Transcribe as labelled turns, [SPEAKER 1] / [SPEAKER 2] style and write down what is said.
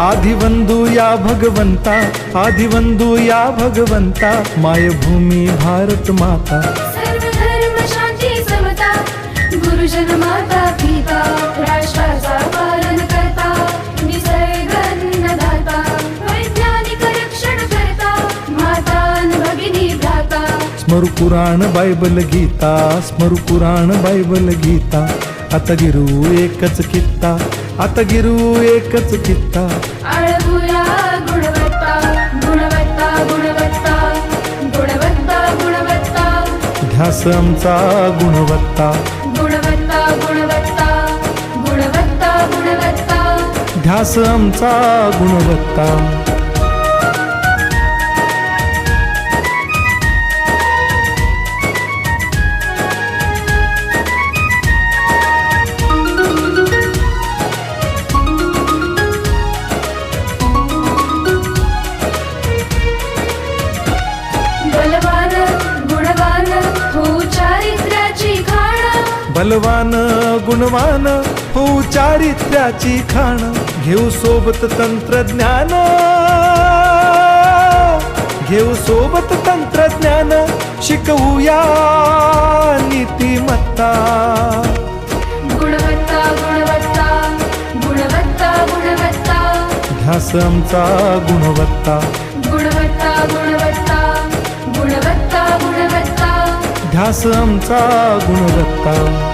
[SPEAKER 1] आदिवंदू या भगवंता, आदिवंदू या भगवंता, मायभूमी भारत माता।
[SPEAKER 2] सर्व धर्म शांती समता, गुरुजन माता पिता, राष्ट्राचा पालन करता, निसर्ग अन्नदाता, वैज्ञानिक रक्षण करता, माता अन भगिनी भ्राता।
[SPEAKER 1] स्मरू पुराण बायबल गीता, स्मरू पुराण बायबल गीता, आता गिरू एकच कित्ता, आता गिरू एकच कित्ता।
[SPEAKER 2] आळवूया गुणवत्ता, गुणवत्ता, गुणवत्ता, गुणवत्ता, गुणवत्ता,
[SPEAKER 1] ध्यास आमचा गुणवत्ता,
[SPEAKER 2] गुणवत्ता, गुणवत्ता, गुणवत्ता, गुणवत्ता।
[SPEAKER 1] ध्यास आमचा गुणवत्ता।
[SPEAKER 2] बलवान गुणवान हो चारित्र्याची खाण,
[SPEAKER 1] बलवान गुणवान हो चारित्र्याची खाण, घेऊ सोबत तंत्रज्ञान, घेऊ सोबत तंत्रज्ञान, शिकवूया नीतिमत्ता।
[SPEAKER 2] गुणवत्ता, गुणवत्ता, गुणवत्ता, गुणवत्ता,
[SPEAKER 1] ध्यास आमचा गुणवत्ता,
[SPEAKER 2] गुणवत्ता, गुणवत्ता, गुणवत्ता, गुणवत्ता।
[SPEAKER 1] ध्यास आमचा गुणवत्ता।